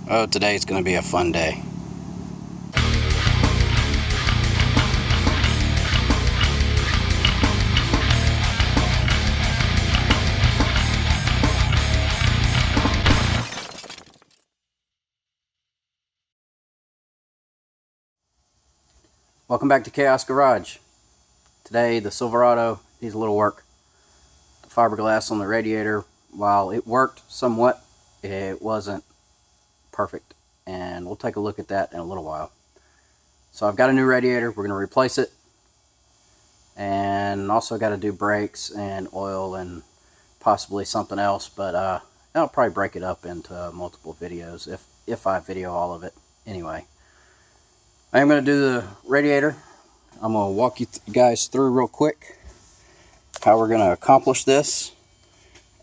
Oh, today's going to be a fun day. Welcome back to Chaos Garage. Today the Silverado needs a little work. The fiberglass on the radiator, while it worked somewhat, it wasn't perfect. And we'll take a look at that in a little while. So I've got a new radiator. We're going to replace it. And also got to do brakes and oil and possibly something else. But I'll probably break it up into multiple videos if I video all of it. Anyway, I am going to do the radiator. I'm going to walk you guys through real quick how we're going to accomplish this.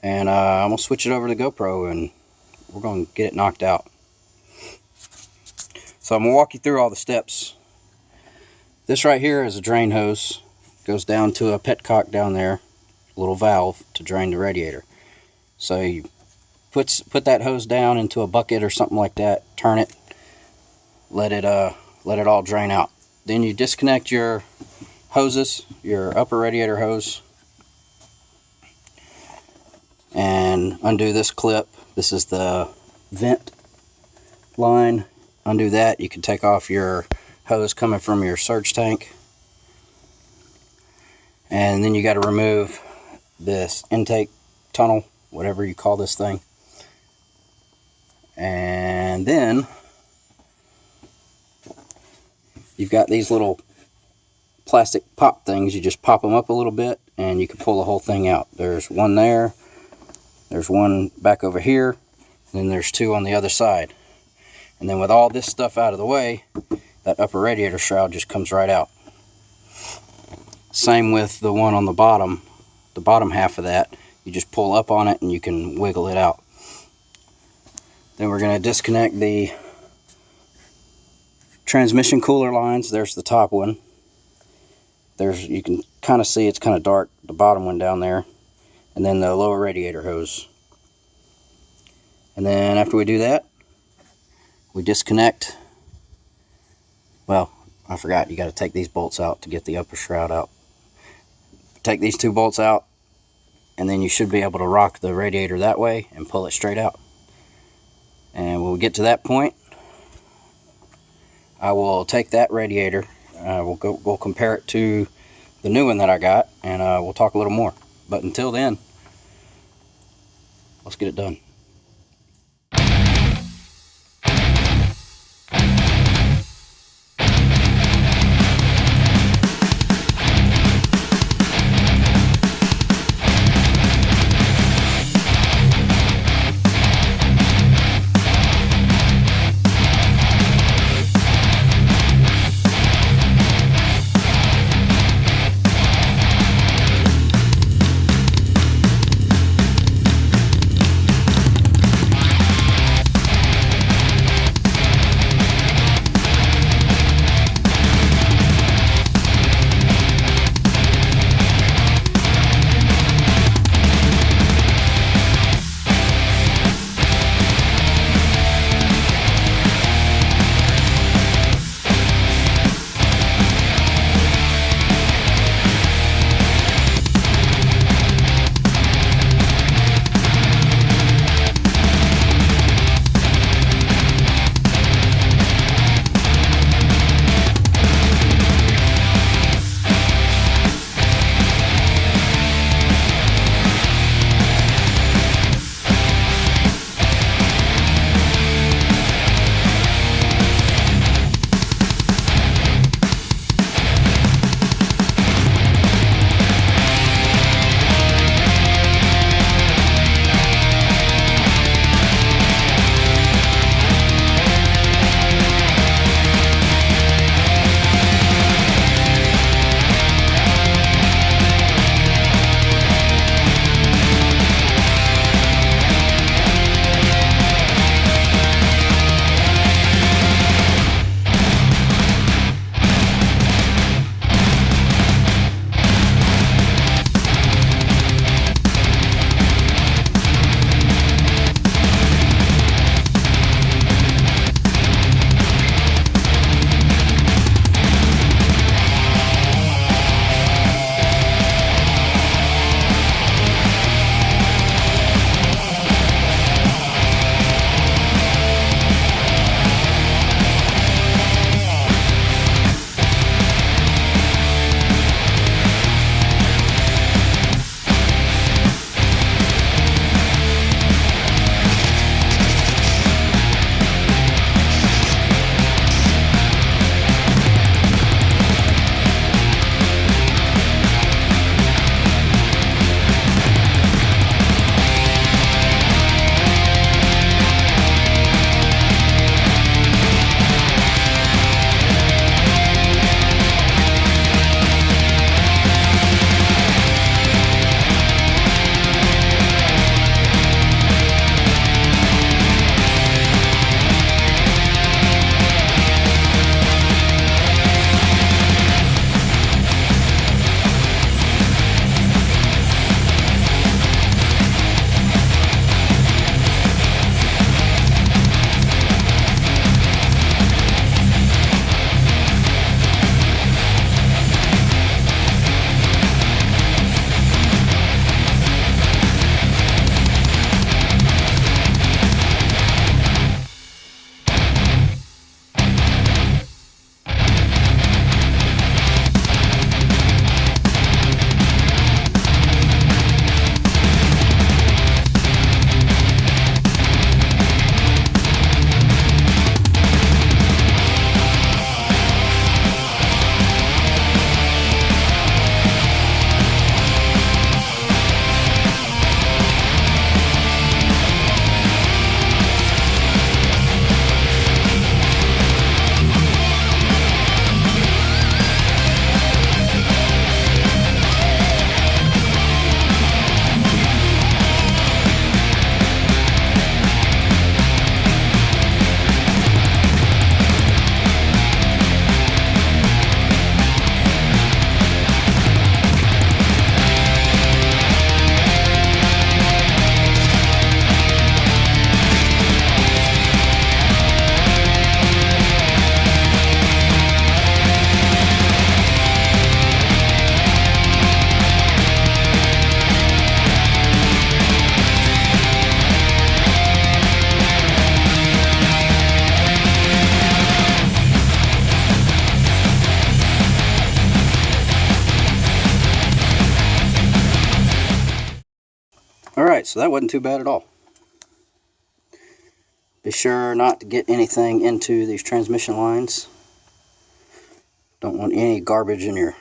And I'm going to switch it over to GoPro and we're going to get it knocked out. So I'm going to walk you through all the steps. This right here is a drain hose. Goes down to a petcock down there. A little valve to drain the radiator. So you put that hose down into a bucket or something like that. Turn it. Let it all drain out. Then you disconnect your hoses, your upper radiator hose, and undo this clip. This is the vent line. Undo that. You can take off your hose coming from your surge tank. And then you got to remove this intake tunnel, whatever you call this thing. And then you've got these little plastic pop things. You just pop them up a little bit and you can pull the whole thing out. There's one there. There's one back over here. And then there's two on the other side. And then with all this stuff out of the way, that upper radiator shroud just comes right out. Same with the one on the bottom half of that. You just pull up on it and you can wiggle it out. Then we're going to disconnect the transmission cooler lines. There's the top one. You can kind of see it's kind of dark, the bottom one down there. And then the lower radiator hose. And then after we do that, we disconnect. Well, I forgot, you got to take these bolts out to get the upper shroud out. Take these two bolts out, and then you should be able to rock the radiator that way and pull it straight out. And when we get to that point, I will take that radiator, we'll compare it to the new one that I got, and we'll talk a little more. But until then, let's get it done. so that wasn't too bad at all. Be sure not to get anything into these transmission lines. Don't want any garbage in your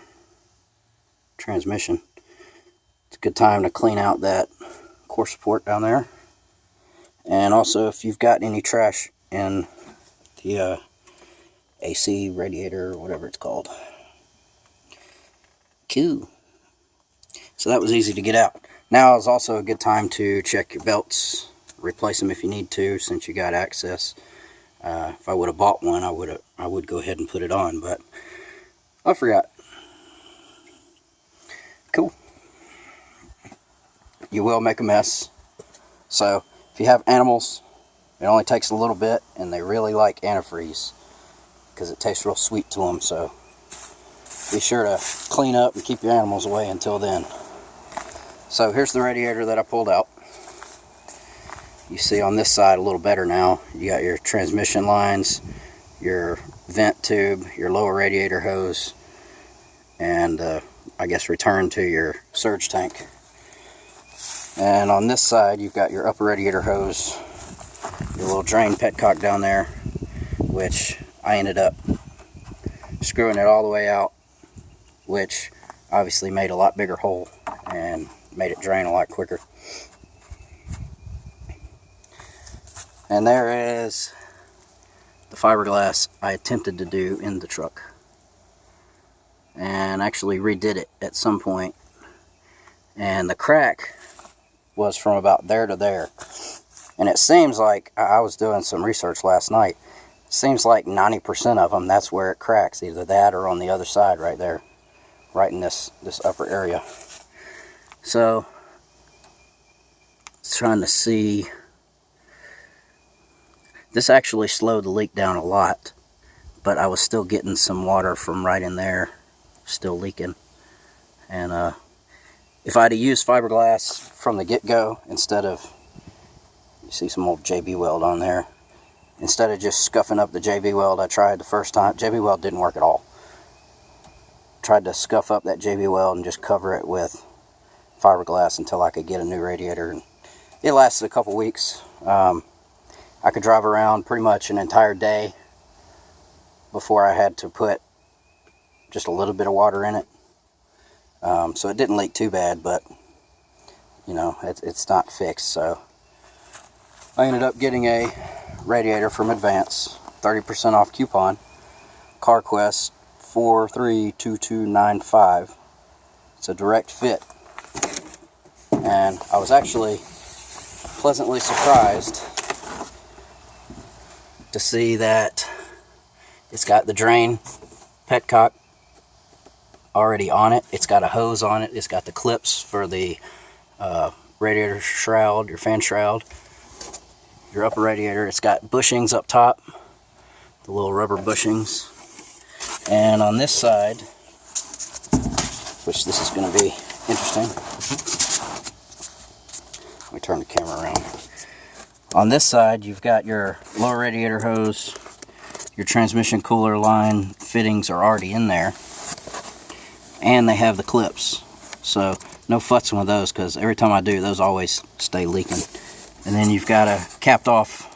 transmission. It's a good time to clean out that core support down there. And also, if you've got any trash in the AC radiator, or whatever it's called. Cool. So that was easy to get out. Now is also a good time to check your belts, replace them if you need to, since you got access. If I would have bought one, I would go ahead and put it on, but I forgot. Cool. You will make a mess. So if you have animals, it only takes a little bit, and they really like antifreeze because it tastes real sweet to them. So be sure to clean up and keep your animals away until then. So here's the radiator that I pulled out. You see on this side a little better now. You got your transmission lines, your vent tube, your lower radiator hose, and I guess return to your surge tank. And on this side you've got your upper radiator hose, your little drain petcock down there, which I ended up screwing it all the way out, which obviously made a lot bigger hole and made it drain a lot quicker. And there is the fiberglass I attempted to do in the truck, and actually redid it at some point, and the crack was from about there to there. And it seems like, I was doing some research last night, it seems like 90% of them, that's where it cracks, either that or on the other side right there, right in this upper area. So trying to see, this actually slowed the leak down a lot, but I was still getting some water from right in there still leaking. And if I'd have used fiberglass from the get-go instead of, you see some old JB weld on there, instead of just scuffing up the JB weld I tried the first time, JB weld didn't work at all. Tried to scuff up that JB weld and just cover it with fiberglass until I could get a new radiator, and it lasted a couple weeks. I could drive around pretty much an entire day before I had to put just a little bit of water in it. So it didn't leak too bad, but you know, it's not fixed. So I ended up getting a radiator from Advance, 30% off coupon, CarQuest 432295. It's a direct fit, and I was actually pleasantly surprised to see that it's got the drain petcock already on it. It's got a hose on it. It's got the clips for the radiator shroud, your fan shroud, your upper radiator. It's got bushings up top, the little rubber bushings. And on this side, which this is going to be interesting, let me turn the camera around. On this side, you've got your lower radiator hose, your transmission cooler line fittings are already in there, and they have the clips. So no futzing with those, because every time I do, those always stay leaking. And then you've got a capped off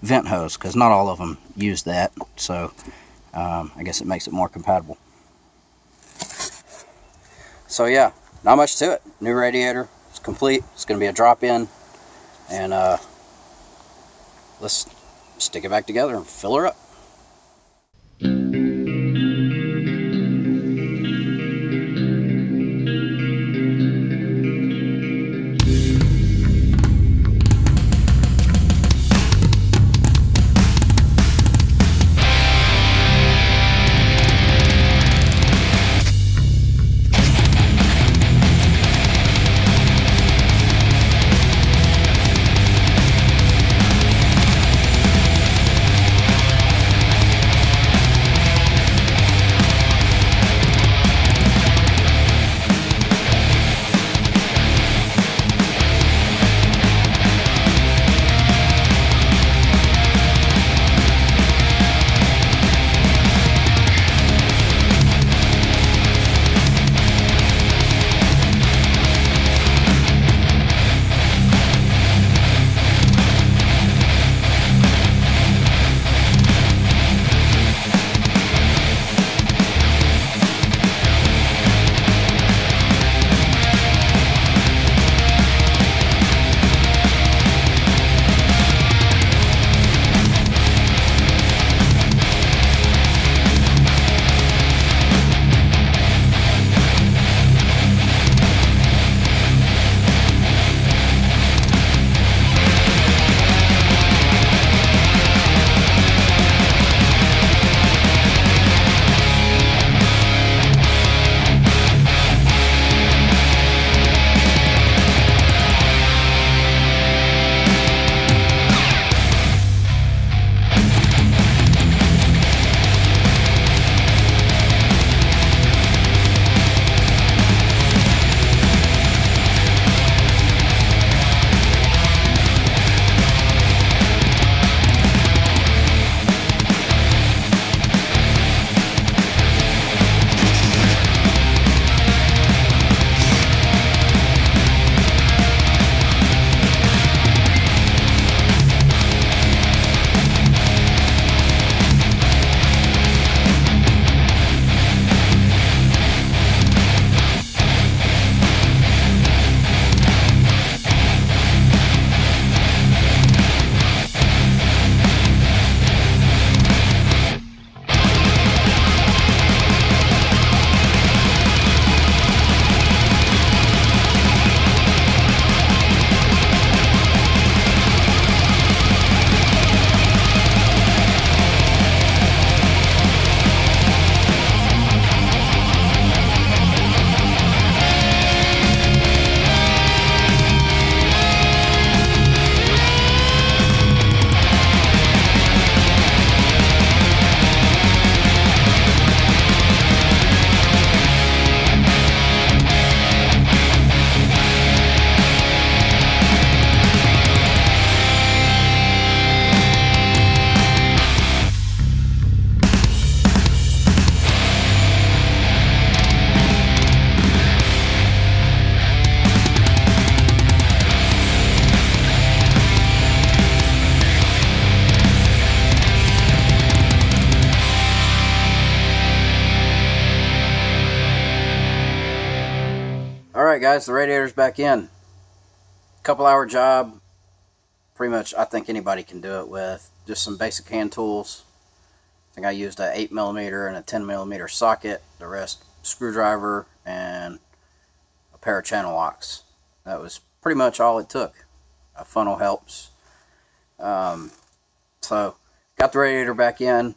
vent hose, because not all of them use that, so I guess it makes it more compatible. So yeah, not much to it. New radiator, it's complete. It's going to be a drop-in, and let's stick it back together and fill her up. guys, the radiator's back in. Couple hour job. Pretty much, I think anybody can do it with just some basic hand tools. I think I used a 8mm and a 10mm socket. The rest, screwdriver and a pair of channel locks. That was pretty much all it took. A funnel helps. So, got the radiator back in.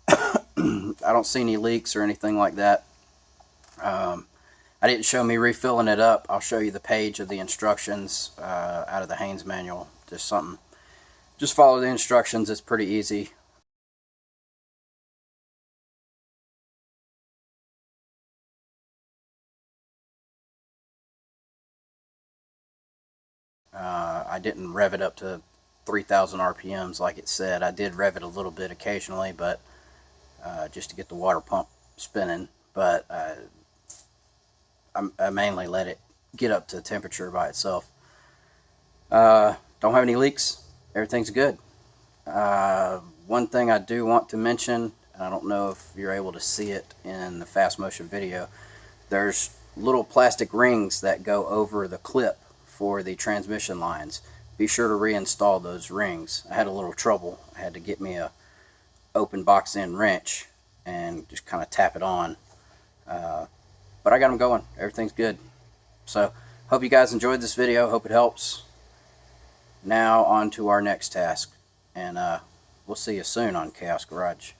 I don't see any leaks or anything like that. I didn't show me refilling it up. I'll show you the page of the instructions out of the Haynes manual. Just follow the instructions. It's pretty easy. I didn't rev it up to 3,000 RPMs like it said. I did rev it a little bit occasionally, but just to get the water pump spinning. But I mainly let it get up to temperature by itself. Don't have any leaks. Everything's good. One thing I do want to mention, and I don't know if you're able to see it in the fast motion video, there's little plastic rings that go over the clip for the transmission lines. Be sure to reinstall those rings. I had a little trouble. I had to get me a open box end wrench and just kind of tap it on. But I got them going. Everything's good. So, hope you guys enjoyed this video. Hope it helps. Now on to our next task. And we'll see you soon on Chaos Garage.